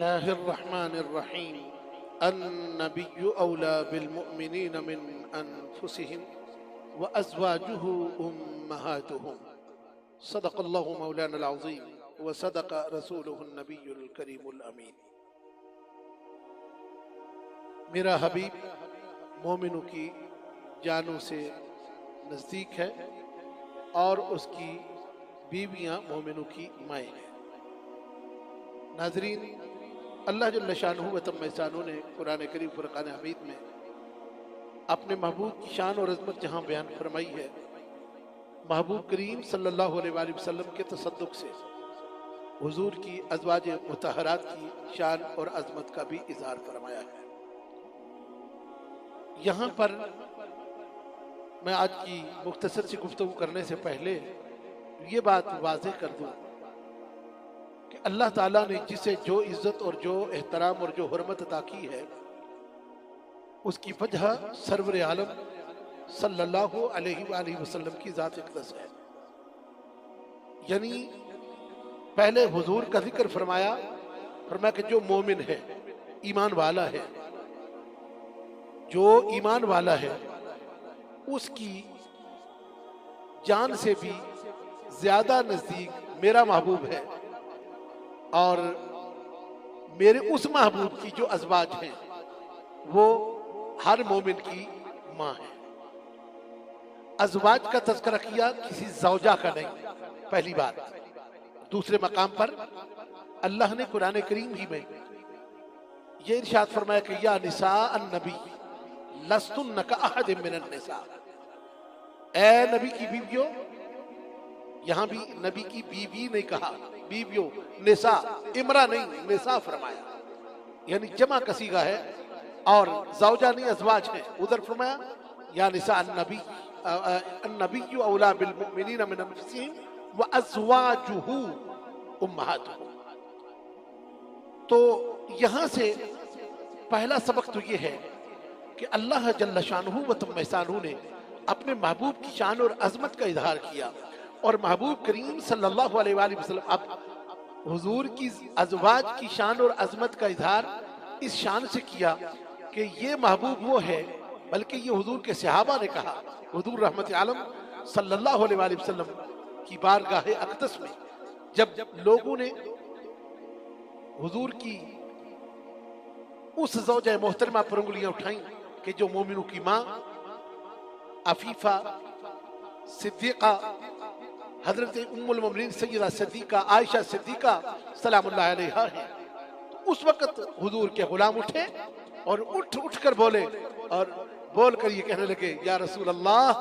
الله الرحمن الرحيم النبي أولى بالمؤمنين من أنفسهم وأزواجه أمهاتهم صدق الله مولانا العظيم وصدق رسوله النبي الكريم الأمين۔ میرا حبیب مومنوں کی جانوں سے نزدیک ہے اور اس کی بیویاں مومنوں کی مائیں ہیں۔ ناظرین، اللہ جل شانہ و تم احسانہ نے قرآن کریم فرقان حمید میں اپنے محبوب کی شان اور عظمت جہاں بیان فرمائی ہے، محبوب کریم صلی اللہ علیہ وآلہ وسلم کے تصدق سے حضور کی ازواج مطہرات کی شان اور عظمت کا بھی اظہار فرمایا ہے۔ یہاں پر میں آج کی مختصر سی گفتگو کرنے سے پہلے یہ بات واضح کر دوں کہ اللہ تعالیٰ نے جسے جو عزت اور جو احترام اور جو حرمت عطا کی ہے، اس کی وجہ سرور عالم صلی اللہ علیہ وآلہ وسلم کی ذات اقدس ہے۔ یعنی پہلے حضور کا ذکر فرمایا کہ جو مومن ہے، ایمان والا ہے، جو ایمان والا ہے اس کی جان سے بھی زیادہ نزدیک میرا محبوب ہے، اور میرے اس محبوب کی جو ازواج ہیں وہ ہر مومن کی ماں ہے۔ ازواج کا تذکرہ کیا، کسی زوجہ کا نہیں، پہلی بات۔ دوسرے مقام پر اللہ نے قرآن کریم ہی میں یہ ارشاد فرمایا کہ یا نساء النبی لستن کاحد من النساء، اے نبی کی بیویوں، یہاں بھی نبی کی بیوی نہیں کہا، بیویوں، نساء، امرا نہیں، نساء فرمایا، یعنی جمع کا صیغہ ہے، اور زوجہ نہیں، ازواج ہیں۔ ادھر فرمایا یا نساء النبی اولا بالمؤمنین من انفسہم وازواجہ امہاتہم۔ تو یہاں سے پہلا سبق تو یہ ہے کہ اللہ جل شانہ و تم احسانہ نے اپنے محبوب کی شان اور عظمت کا اظہار کیا، اور محبوب کریم صلی اللہ علیہ وآلہ وسلم اب حضور کی ازواج کی شان اور عظمت کا اظہار اس شان سے کیا کہ یہ محبوب وہ ہے، بلکہ یہ حضور کے صحابہ نے کہا۔ حضور رحمت عالم صلی اللہ علیہ وآلہ وسلم کی بارگاہ اقدس میں جب لوگوں نے حضور کی اس زوجہ محترمہ پر انگلیاں اٹھائیں کہ جو مومنوں کی ماں عفیفہ صدیقہ حضرت ام المومنین سیدہ صدیقہ عائشہ صدیقہ سلام اللہ علیہا ہے، اس وقت حضور کے غلام اٹھے اور اٹھ کر بولے، اور بول کر یہ کہنے لگے یا رسول اللہ،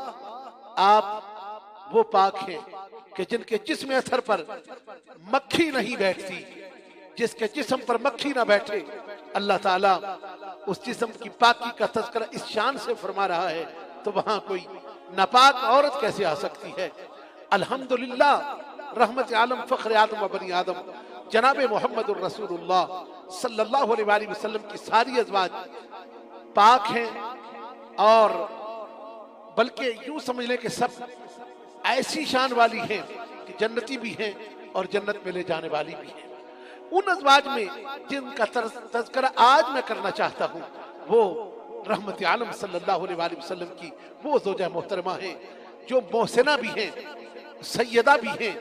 آپ وہ پاک ہیں کہ جن کے جسم اثر پر مکھی نہیں بیٹھتی، جس کے جسم پر مکھی نہ بیٹھے، اللہ تعالیٰ اس جسم کی پاکی کا تذکرہ اس شان سے فرما رہا ہے، تو وہاں کوئی ناپاک عورت کیسے آ سکتی ہے؟ الحمدللہ، رحمت عالم فخر آدم و بنی آدم جناب محمد الرسول اللہ صلی اللہ علیہ وآلہ وسلم کی ساری ازواج پاک ہیں، اور بلکہ یوں سمجھ لیں کہ سب ایسی شان والی ہیں کہ جنتی بھی ہیں اور جنت میں لے جانے والی بھی ہیں۔ ان ازواج میں جن کا تذکرہ آج میں کرنا چاہتا ہوں وہ رحمت عالم صلی اللہ علیہ وآلہ وسلم کی وہ زوجہ محترمہ ہیں جو محسنہ بھی ہیں، سیدہ بھی ہیں،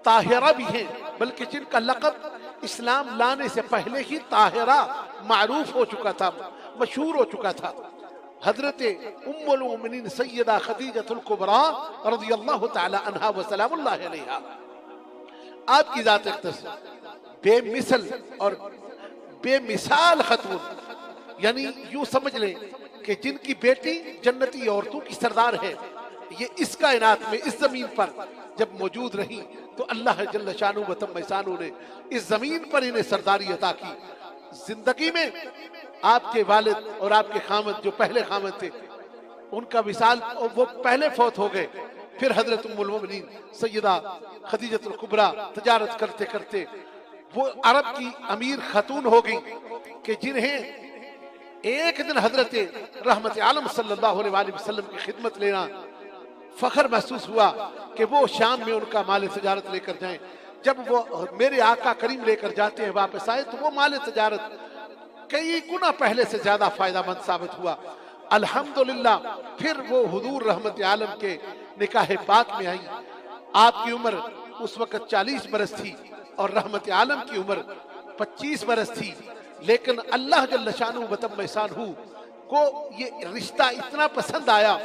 طاہرہ بھی ہیں، بلکہ جن کا لقب اسلام لانے سے پہلے ہی طاہرہ معروف ہو چکا تھا، مشہور ہو چکا تھا۔ حضرت ام المومنین سیدہ خدیجہ الکبریٰ رضی اللہ تعالی عنہا و سلام اللہ علیہا، آپ کی ذات اقدس بے مثل اور بے مثال خاتون، یعنی یوں سمجھ لیں کہ جن کی بیٹی جنتی عورتوں کی سردار ہے، یہ اس کائنات میں اس زمین پر جب موجود رہی تو اللہ جل شانہ و تم احسانہ نے اس زمین پر انہیں سرداری عطا کی۔ زندگی میں آپ کے والد اور آپ کے خامد جو پہلے خامد تھے، ان کا وصال وہ پہلے فوت ہو گئے، پھر حضرت ام المومنین سیدہ خدیجہ الکبریٰ تجارت کرتے کرتے وہ عرب کی امیر خاتون ہو گئیں کہ جنہیں ایک دن حضرت رحمت عالم صلی اللہ علیہ وآلہ وسلم کی خدمت لینا فخر محسوس ہوا کہ وہ شام میں ان کا مال تجارت لے کر جائیں۔ جب وہ میرے آقا کریم لے کر جاتے ہیں واپس آئے تو وہ مال تجارت کئی گنا پہلے سے زیادہ فائدہ مند ثابت ہوا۔ الحمدللہ پھر وہ حضور رحمت عالم کے نکاح پاک میں آئی۔ آپ کی عمر اس وقت 40 برس تھی اور رحمت عالم کی عمر 25 برس تھی، لیکن اللہ جل شانہ و تم شانہ کو یہ رشتہ اتنا پسند آیا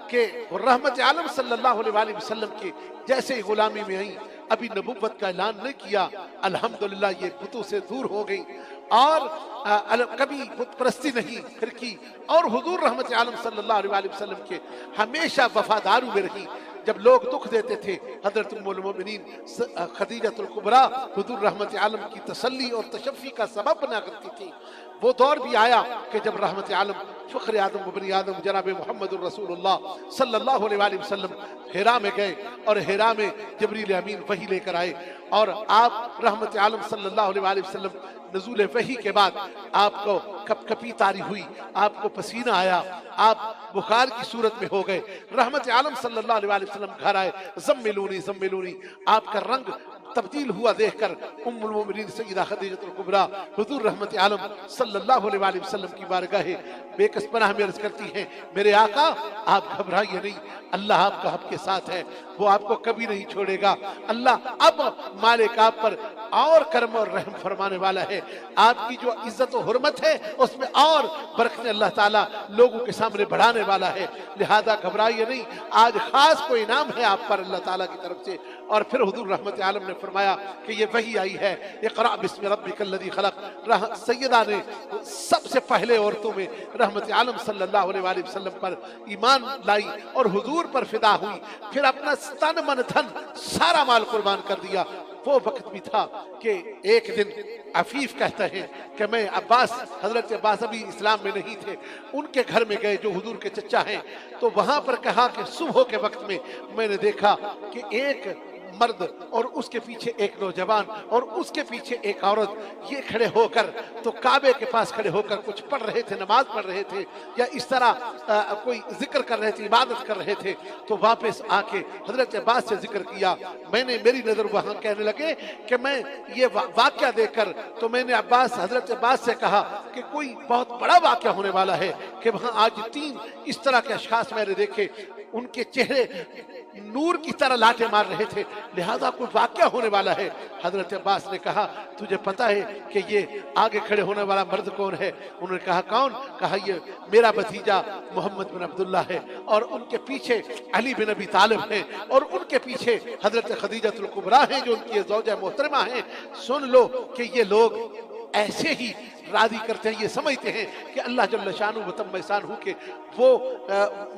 کہ رحمت عالم صلی اللہ علیہ وآلہ وسلم کے جیسے ہی غلامی میں آئیں، ابھی نبوت کا اعلان نہیں کیا، الحمدللہ یہ بتوں سے دور ہو گئی اور کبھی بت پرستی نہیں پھر کی، اور حضور رحمت عالم صلی اللہ علیہ وآلہ وسلم کے ہمیشہ وفادار ہوئے رہی۔ جب لوگ دکھ دیتے تھے حضرت ام المؤمنین خدیجۃ الکبریٰ حضور رحمت عالم کی تسلی اور تشفی کا سبب بنا کرتی تھی۔ وہ دور بھی آیا کہ جب رحمت عالم فخر آدم و بنی آدم جناب محمد الرسول اللہ صلی اللہ علیہ وآلہ وسلم حرا میں گئے، اور حرا میں جبریل امین وحی لے کر آئے، اور آپ رحمت عالم صلی اللہ علیہ وآلہ وسلم نزول وحی کے بعد آپ کو کپ کپی طاری ہوئی، آپ کو پسینہ آیا، آپ بخار کی صورت میں ہو گئے۔ رحمت عالم صلی اللہ علیہ وآلہ وسلم گھر آئے، زملونی زملونی، آپ کا رنگ تبدیل ہوا دیکھ کر ام المؤمنین سیدہ خدیجۃ الکبریٰ حضور رحمت عالم صلی اللہ علیہ وآلہ وسلم کی بارگاہ بے کس پناہ میں عرض کرتی ہیں، میرے آقا آپ گھبرائیے نہیں، اللہ آپ کا آپ کے ساتھ ہے، وہ آپ کو کبھی نہیں چھوڑے گا۔ اللہ اب مالک آپ پر اور کرم اور رحم فرمانے والا ہے، آپ کی جو عزت و حرمت ہے اس میں اور برکتیں اللہ تعالیٰ لوگوں کے سامنے بڑھانے والا ہے، لہذا گھبرائیے نہیں، آج خاص کوئی انعام ہے آپ پر اللہ تعالیٰ کی طرف سے۔ اور پھر حضور رحمت عالم نے فرمایا کہ یہ وحی آئی ہے، اقرأ بسم ربک الذی خلق۔ سیدہ نے سب سے پہلے عورتوں میں رحمت عالم صلی اللہ علیہ وآلہ وسلم پر ایمان لائی اور حضور پر فدا ہوئی، پھر اپنا تن من دھن سارا مال قربان کر دیا۔ وہ وقت بھی تھا کہ ایک دن عفیف کہتا ہے کہ میں عباس، حضرت عباس ابھی اسلام میں نہیں تھے، ان کے گھر میں گئے جو حضور کے چچا ہیں، تو وہاں پر کہا کہ صبح کے وقت میں نے دیکھا کہ ایک مرد اور اس کے پیچھے ایک نوجوان اور اس کے پیچھے ایک عورت یہ کھڑے ہو کر تو کعبے کے پاس کھڑے ہو کر کچھ پڑھ رہے تھے، نماز پڑھ رہے تھے یا اس طرح کوئی ذکر کر رہے تھے، عبادت کر رہے تھے۔ تو واپس آ کے حضرت عباس سے ذکر کیا، میری نظر وہاں کہنے لگے کہ میں یہ واقعہ دیکھ کر تو میں نے حضرت عباس سے کہا کہ کوئی بہت بڑا واقعہ ہونے والا ہے، کہ وہاں آج 3 اس طرح کے اشخاص میں نے دیکھے، ان کے چہرے نور کی طرح لاٹے مار رہے تھے، لہذا کوئی واقعہ ہونے والا ہے۔ حضرت عباس نے کہا تجھے پتا ہے کہ یہ آگے کھڑے ہونے والا مرد کون ہے؟ انہوں نے کہا کون؟ کہا یہ میرا بھتیجا محمد بن عبداللہ ہے، اور ان کے پیچھے علی بن ابی طالب ہیں، اور ان کے پیچھے حضرت خدیجۃ الکبریٰ ہیں جو ان کی زوجہ محترمہ ہیں۔ سن لو کہ یہ لوگ ایسے ہی راضی کرتے ہیں، یہ سمجھتے ہیں کہ اللہ جل شانہ و تم شانہ کے وہ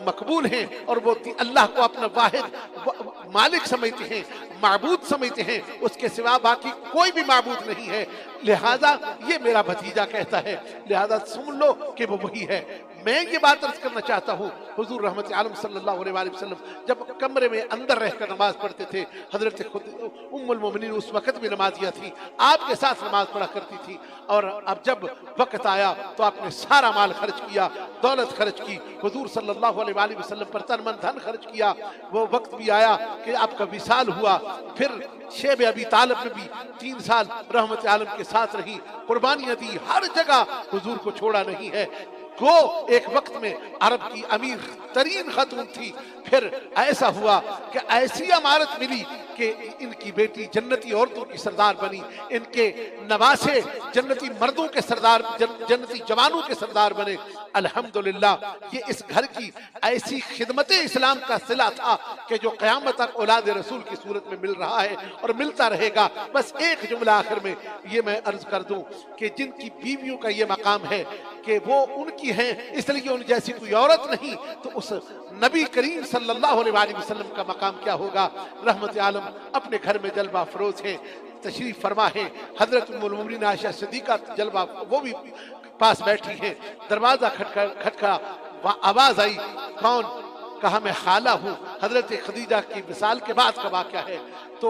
مقبول ہیں، اور وہ اللہ کو اپنا واحد مالک سمجھتے ہیں، معبود سمجھتے ہیں، اس کے سوا باقی کوئی بھی معبود نہیں ہے، لہذا یہ میرا بھتیجا کہتا ہے، لہذا سن لو کہ وہ وہی ہے۔ میں یہ بات عرض کرنا چاہتا ہوں، حضور رحمت عالم صلی اللہ علیہ وآلہ وسلم جب کمرے میں اندر رہ کر نماز پڑھتے تھے، حضرت ام المؤمنین اس وقت بھی نمازیہ تھی، آپ کے ساتھ نماز پڑھا کرتی تھی، اور اب جب وقت آیا تو آپ نے سارا مال خرچ کیا، دولت خرچ کی، حضور صلی اللہ علیہ وآلہ وسلم پر تن من دھن خرچ کیا۔ وہ وقت بھی آیا کہ آپ کا وصال ہوا، پھر شیب ابی طالب میں بھی 3 سال رحمت عالم کے ساتھ رہی، قربانیاں دی، ہر جگہ حضور کو چھوڑا نہیں ہے۔ وہ ایک وقت میں عرب کی امیر ترین خاتون تھی، پھر ایسا ہوا کہ ایسی امارت ملی کہ ان کی بیٹی جنتی عورتوں کی سردار بنی، ان کے نواسے جنتی مردوں کے سردار، جنتی جوانوں کے سردار بنے۔ الحمدللہ یہ اس گھر کی ایسی خدمت اسلام کا صلہ تھا کہ جو قیامت تک اولاد رسول کی صورت میں مل رہا ہے اور ملتا رہے گا۔ بس ایک جملہ آخر میں یہ میں عرض کر دوں کہ جن کی بیویوں کا یہ مقام ہے کہ وہ ان کی ہیں، اس لیے ان جیسی کوئی عورت نہیں، تو اس نبی کریم صلی اللہ علیہ وآلہ وسلم کا مقام کیا ہوگا؟ رحمت عالم اپنے گھر میں جلوہ افروز ہیں، تشریف فرما ہیں، حضرت ام المؤمنین عائشہ صدیقہ جلوہ وہ بھی پاس بیٹھی ہیں، دروازہ کھٹکھڑا، آواز آئی، کون؟ کہا میں خالہ ہوں، حضرت خدیجہ کی وصال کے بعد کا واقعہ ہے، تو